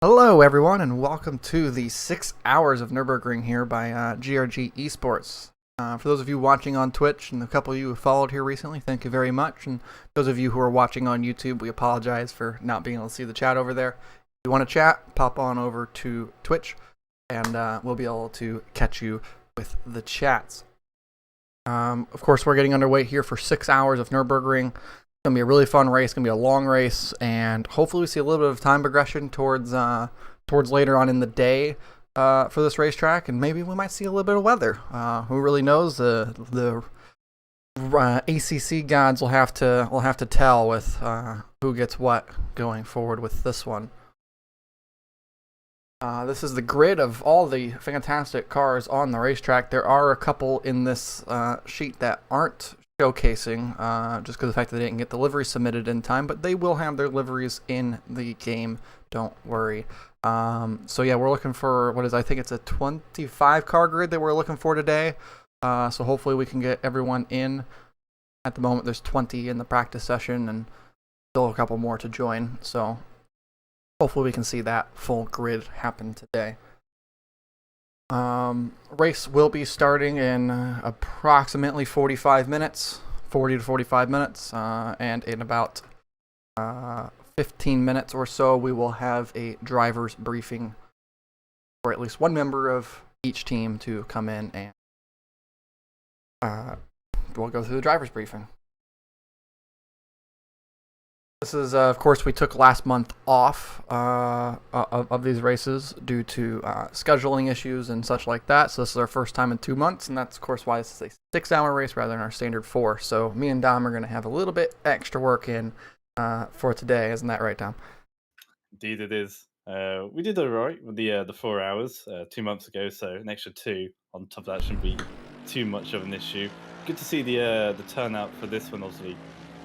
Hello, everyone, and welcome to the 6 Hours of Nürburgring here by GRG eSports. For those of you watching on Twitch and a couple of you who followed here recently, thank you very much. And those of you who are watching on YouTube, we apologize for not being able to see the chat over there. If you want to chat, pop on over to Twitch, and we'll be able to catch you with the chats. Of course, we're getting underway here for 6 Hours of Nürburgring. It's going to be a really fun race. It's going to be a long race, and hopefully we see a little bit of time progression towards later on in the day for this racetrack, and maybe we might see a little bit of weather. Who really knows? The ACC gods will have to tell with who gets what going forward with this one. This is the grid of all the fantastic cars on the racetrack. There are a couple in this sheet that aren't showcasing just because of the fact that they didn't get the liveries submitted in time, but they will have their liveries in the game, don't worry. So yeah, we're looking for I think it's a 25 car grid that we're looking for today, so hopefully we can get everyone in. At the moment there's 20 in the practice session and still a couple more to join, so hopefully we can see that full grid happen today. Race will be starting in approximately 40 to 45 minutes, and in about 15 minutes or so we will have a driver's briefing for at least one member of each team to come in, and we'll go through the driver's briefing. This is, of course, we took last month off of these races due to scheduling issues and such like that. So this is our first time in 2 months, and that's, of course, why this is a 6-hour race rather than our standard 4. So me and Dom are going to have a little bit extra work in for today. Isn't that right, Dom? Indeed, it is. We did all right with the 4 hours 2 months ago, so an extra 2 on top of that shouldn't be too much of an issue. Good to see the turnout for this one. Obviously,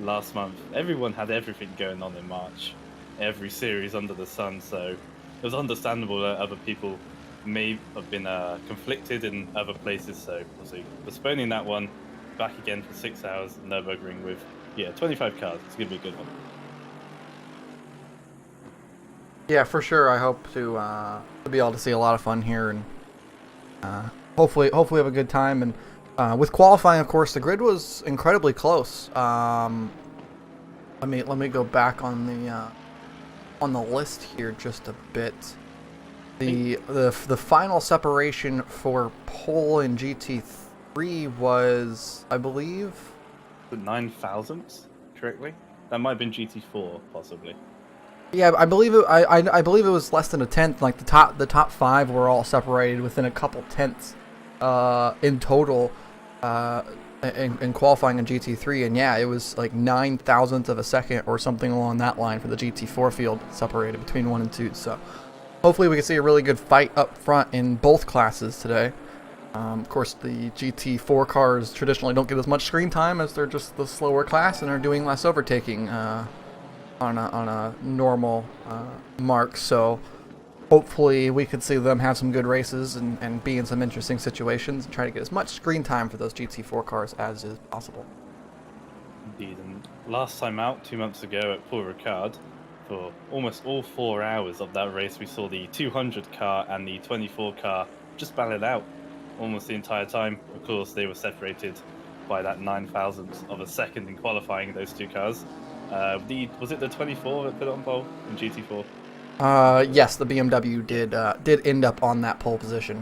last month everyone had everything going on in March, every series under the sun, so it was understandable that other people may have been conflicted in other places. So obviously postponing that one, back again for 6 hours of Nürburgring with 25 cars. It's gonna be a good one. Yeah, for sure. I hope to be able to see a lot of fun here, and hopefully have a good time. And with qualifying, of course, the grid was incredibly close. Let me go back on the list here just a bit. The final separation for pole in GT3 was, I believe, The 9,000th, correctly? That might have been GT4, possibly. yeah, I believe it. I believe it was less than a tenth. Like the top 5 were all separated within a couple tenths in total. In qualifying in GT3, and yeah, it was like 9,000th of a second or something along that line for the GT4 field separated between 1 and 2. So hopefully we can see a really good fight up front in both classes today. Of course, the GT4 cars traditionally don't get as much screen time as they're just the slower class and are doing less overtaking on a normal mark. So hopefully we could see them have some good races and be in some interesting situations and try to get as much screen time for those GT4 cars as is possible. Indeed, and last time out, 2 months ago at Paul Ricard, for almost all 4 hours of that race, we saw the 200 car and the 24 car just battle it out almost the entire time. Of course, they were separated by that 9,000th of a second in qualifying, those two cars. Was it the 24 that put it on pole in GT4? Yes, the BMW did end up on that pole position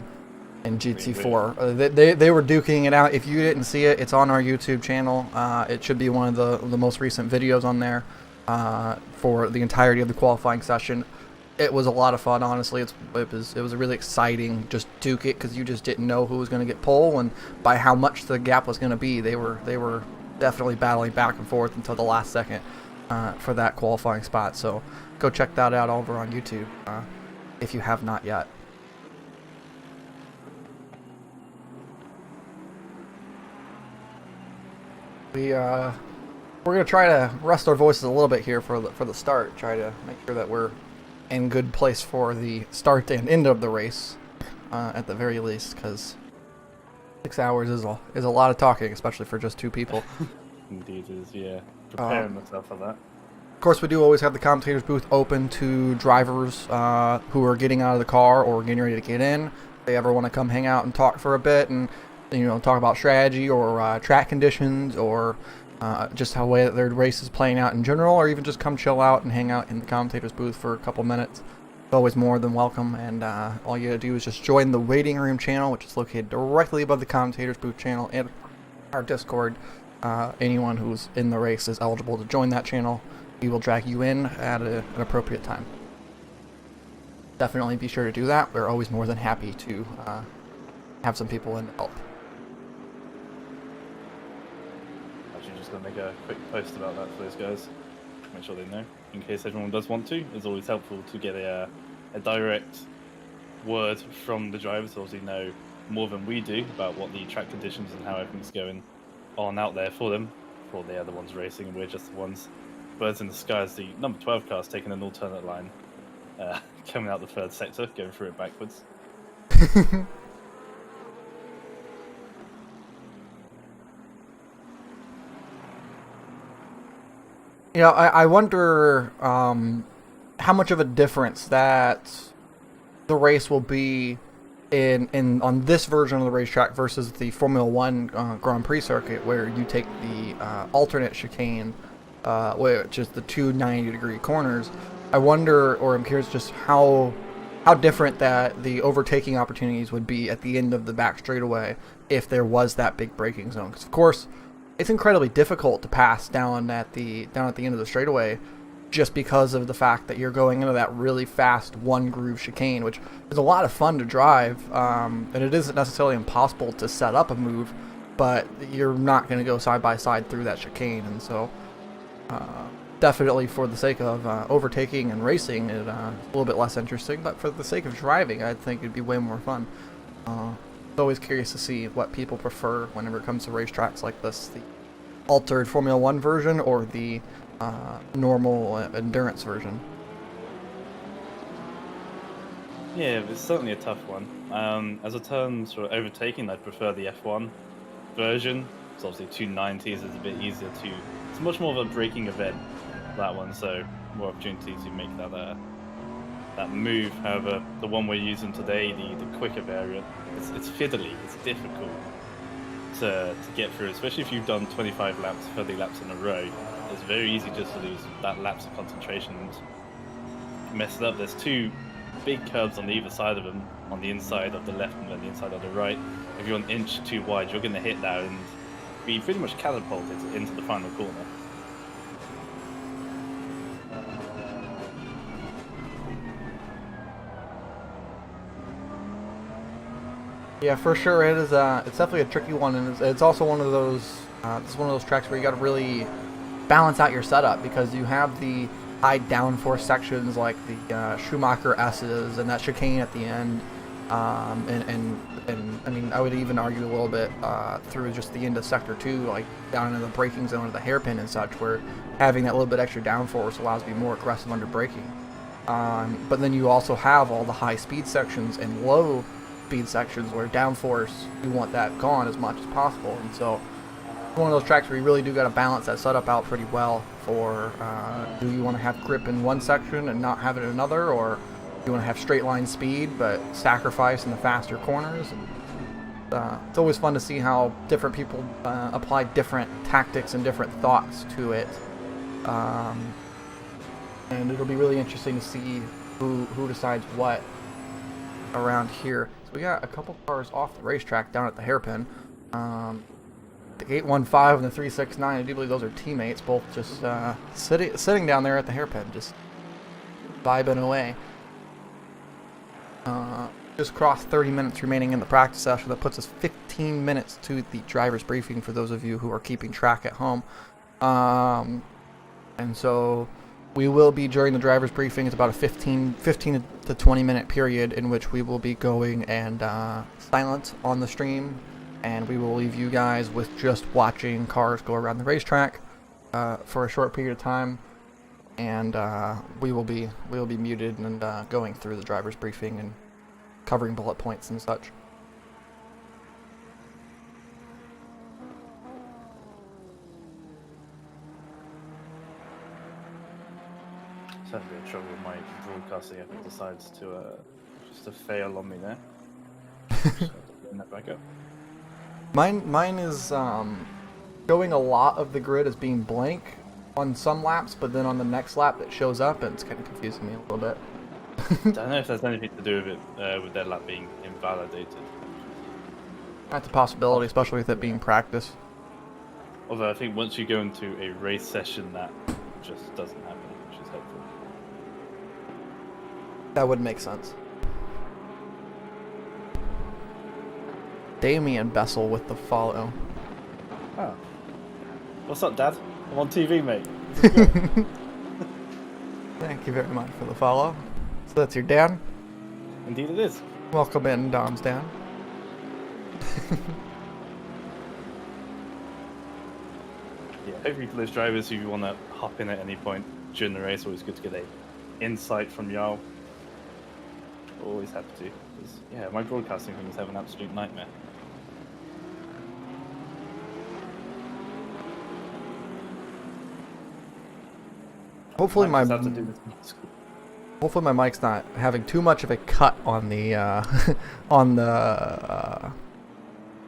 in GT4. They were duking it out. If you didn't see it, it's on our YouTube channel. It should be one of the most recent videos on there for the entirety of the qualifying session. It was a lot of fun, honestly. It was really exciting, just duke it, because you just didn't know who was going to get pole and by how much the gap was going to be. They were definitely battling back and forth until the last second for that qualifying spot. So go check that out over on YouTube if you have not yet. We're gonna try to rest our voices a little bit here for the start. Try to make sure that we're in good place for the start and end of the race, at the very least, because 6 hours is a lot of talking, especially for just 2 people. Indeed it is, yeah. Preparing myself for that. Of course, we do always have the commentators booth open to drivers who are getting out of the car or getting ready to get in. If they ever want to come hang out and talk for a bit and, you know, talk about strategy or track conditions or just how way that their race is playing out in general, or even just come chill out and hang out in the commentators booth for a couple minutes. It's always more than welcome, and all you gotta do is just join the waiting room channel, which is located directly above the commentators booth channel and our Discord. Anyone who's in the race is eligible to join that channel. We will drag you in at an appropriate time. Definitely be sure to do that. We're always more than happy to have some people in to help. Actually, just gonna make a quick post about that for those guys. Make sure they know, in case everyone does want to. It's always helpful to get a direct word from the drivers, so obviously know more than we do about what the track conditions and how everything's going on out there for them. For the other ones racing, and we're just the ones birds in the sky. As the number 12 car's taking an alternate line, coming out the third sector, going through it backwards. You know, I wonder how much of a difference that the race will be in on this version of the racetrack versus the Formula One Grand Prix circuit, where you take the alternate chicane, which is the two 90-degree corners. I wonder, or I'm curious, just how different that the overtaking opportunities would be at the end of the back straightaway if there was that big braking zone. Because of course, it's incredibly difficult to pass down at the end of the straightaway, just because of the fact that you're going into that really fast one groove chicane, which is a lot of fun to drive, and it isn't necessarily impossible to set up a move, but you're not going to go side by side through that chicane. And so definitely for the sake of overtaking and racing, it's a little bit less interesting, but for the sake of driving, I think it'd be way more fun. Always curious to see what people prefer whenever it comes to racetracks like this, the altered Formula One version or the normal endurance version. Yeah, it's certainly a tough one. As a terms for overtaking, I'd prefer the F1 version. It's obviously 290s is a bit easier to. It's much more of a braking event, that one, so more opportunity to make that move. However, the one we're using today, the quicker variant, it's fiddly. It's difficult to get through, especially if you've done 25 laps, 30 laps in a row. It's very easy just to lose that lapse of concentration and mess it up. There's two big curves on either side of them, on the inside of the left and then the inside of the right. If you're an inch too wide, you're going to hit that and be pretty much catapulted into the final corner. Yeah, for sure. It is. It's definitely a tricky one, and it's also one of those. It's one of those tracks where you got to really balance out your setup, because you have the high downforce sections like the Schumacher S's and that chicane at the end, and I mean, I would even argue a little bit through just the end of sector 2, like down into the braking zone of the hairpin and such, where having that little bit extra downforce allows you to be more aggressive under braking. But then you also have all the high speed sections and low speed sections where downforce, you want that gone as much as possible. And so it's one of those tracks where you really do got to balance that setup out pretty well for do you want to have grip in one section and not have it in another, or do you want to have straight line speed but sacrifice in the faster corners. And it's always fun to see how different people apply different tactics and different thoughts to it, and it'll be really interesting to see who decides what around here. So we got a couple cars off the racetrack down at the hairpin. The 815 and the 369, I do believe those are teammates, both just sitting down there at the hairpin, just vibing away. Just crossed 30 minutes remaining in the practice session. That puts us 15 minutes to the driver's briefing for those of you who are keeping track at home. And so we will be, during the driver's briefing, it's about a 15 to 20 minute period in which we will be going and silent on the stream, and we will leave you guys with just watching cars go around the racetrack for a short period of time, and we will be muted and going through the driver's briefing and covering bullet points and such. It's having a bit of trouble with my broadcasting if it decides to just to fail on me there. Just have to bring that back up. Mine is showing a lot of the grid as being blank on some laps, but then on the next lap it shows up, and it's kind of confusing me a little bit. I don't know if there's anything to do with it with their lap being invalidated. That's a possibility, especially with it being practice. Although I think once you go into a race session, that just doesn't happen, which is helpful. That would make sense. Damien Bessel with the follow. Oh. What's up, Dad? I'm on TV, mate. Thank you very much for the follow. So that's your dad? Indeed it is. Welcome in, Dom's dad. Yeah, hopefully for those drivers who want to hop in at any point during the race, always good to get a insight from y'all. Always happy to. 'Cause, yeah, my broadcasting thing is having an absolute nightmare. Hopefully Might just have to do this in school. Hopefully my mic's not having too much of a cut on the on the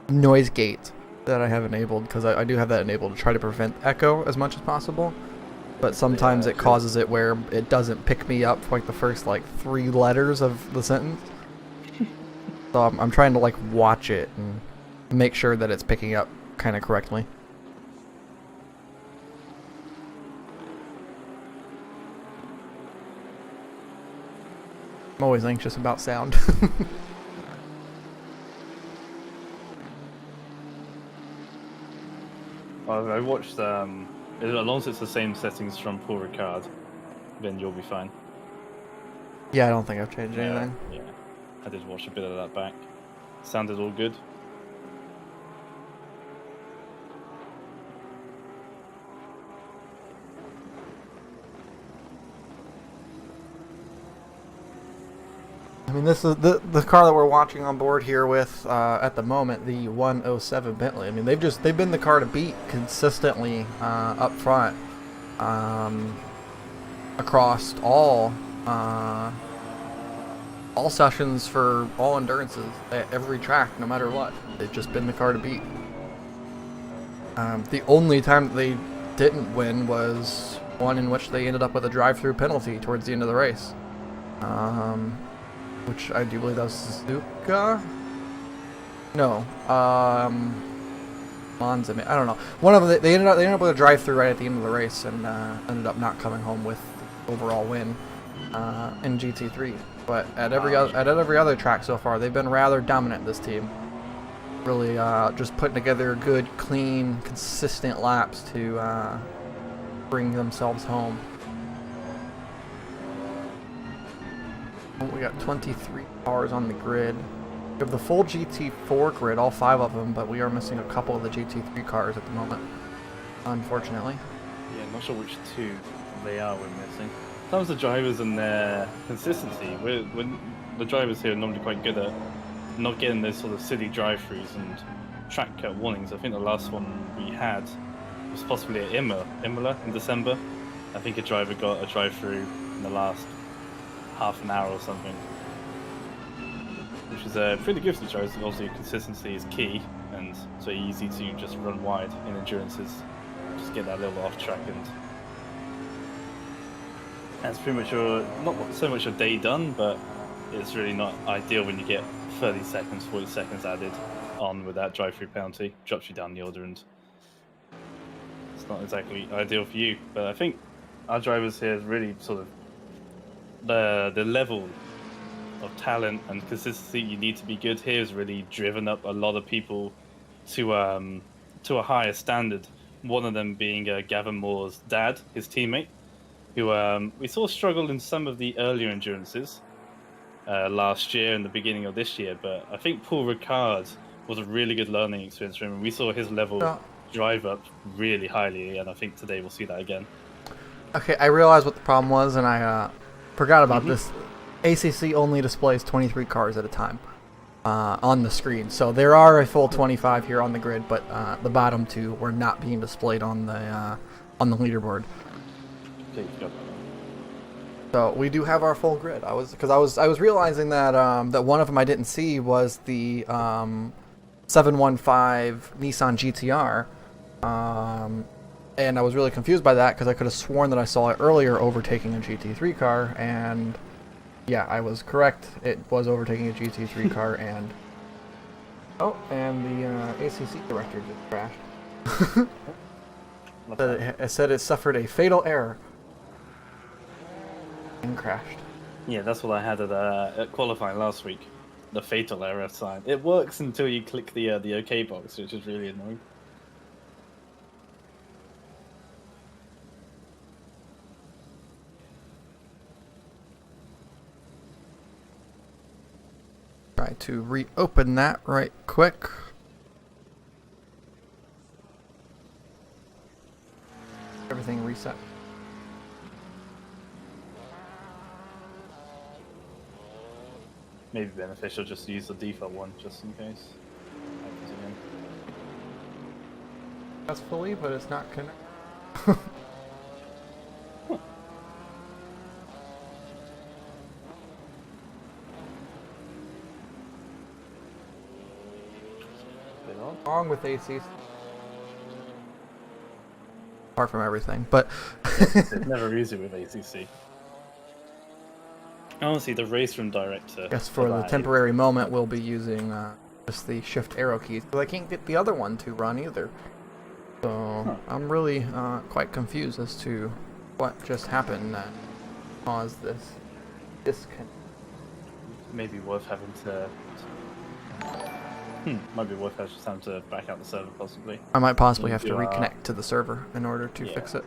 noise gate that I have enabled, because I do have that enabled to try to prevent echo as much as possible. But sometimes it causes it where it doesn't pick me up for like the first like 3 letters of the sentence. So I'm trying to like watch it and make sure that it's picking up kind of correctly. I'm always anxious about sound. I watched, as long as it's the same settings from Paul Ricard, then you'll be fine. Yeah, I don't think I've changed anything. Yeah, I did watch a bit of that back. Sounded all good. I mean, this is the car that we're watching on board here with at the moment, the 107 Bentley. I mean, they've been the car to beat consistently up front across all sessions for all endurances at every track, no matter what. They've just been the car to beat. The only time that they didn't win was one in which they ended up with a drive-through penalty towards the end of the race. Which I do believe that was Suzuka. No, Monza. I don't know. One of them. They ended up with a drive-through right at the end of the race, and ended up not coming home with the overall win in GT3. But at every other track so far, they've been rather dominant. This team, really, just putting together good, clean, consistent laps to bring themselves home. We got 23 cars on the grid. We have the full GT4 grid, all 5 of them, but we are missing a couple of the GT3 cars at the moment, unfortunately. Yeah, I'm not sure which 2 they are we're missing. Sometimes the drivers and their consistency. When the drivers here are normally quite good at not getting those sort of silly drive-throughs and track cut warnings. I think the last one we had was possibly at Imola in December. I think a driver got a drive-through in the last half an hour or something, which is pretty good for the drivers. Obviously, consistency is key, and so easy to just run wide in endurances, just get that little off track, and that's pretty much not so much your day done, but it's really not ideal when you get 30 seconds, 40 seconds added on with that drive-through penalty. Drops you down the order, and it's not exactly ideal for you. But I think our drivers here is really sort of the level of talent and consistency you need to be good here has really driven up a lot of people to a higher standard. One of them being Gavin Moore's dad, his teammate, who we saw struggle in some of the earlier endurances last year and the beginning of this year. But I think Paul Ricard was a really good learning experience for him. We saw his level drive up really highly, and I think today we'll see that again. Okay, I realized what the problem was, and I forgot about this. ACC only displays 23 cars at a time on the screen, so there are a full 25 here on the grid, but the bottom 2 were not being displayed on the leaderboard. So we do have our full grid. I was realizing that that one of them I didn't see was the 715 Nissan GTR, and I was really confused by that because I could have sworn that I saw it earlier overtaking a GT3 car, and yeah, I was correct. It was overtaking a GT3 car, and and the ACC director just crashed. It said it suffered a fatal error and crashed. Yeah, that's what I had at qualifying last week. The fatal error sign. It works until you click the OK box, which is really annoying. Try to reopen that right quick. Everything reset. Maybe beneficial just to use the default one, just in case. Happens again. That's fully, but it's not connected. Wrong with ACC. Apart from everything, but It's never easy with ACC. Honestly, the race room director. yes, for the temporary moment, we'll be using just the shift arrow keys because I can't get the other one to run either. So I'm really quite confused as to what just happened that caused this disconnect. Maybe worth having to. Might be worth just having to back out the server, possibly. I might possibly have to reconnect to the server in order to fix it.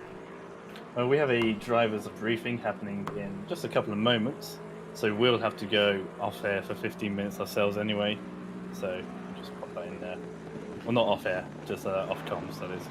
Well, we have a driver's briefing happening in just a couple of moments, so we'll have to go off air for 15 minutes ourselves anyway. So just pop that in there. Well, not off air, just off comms, that is.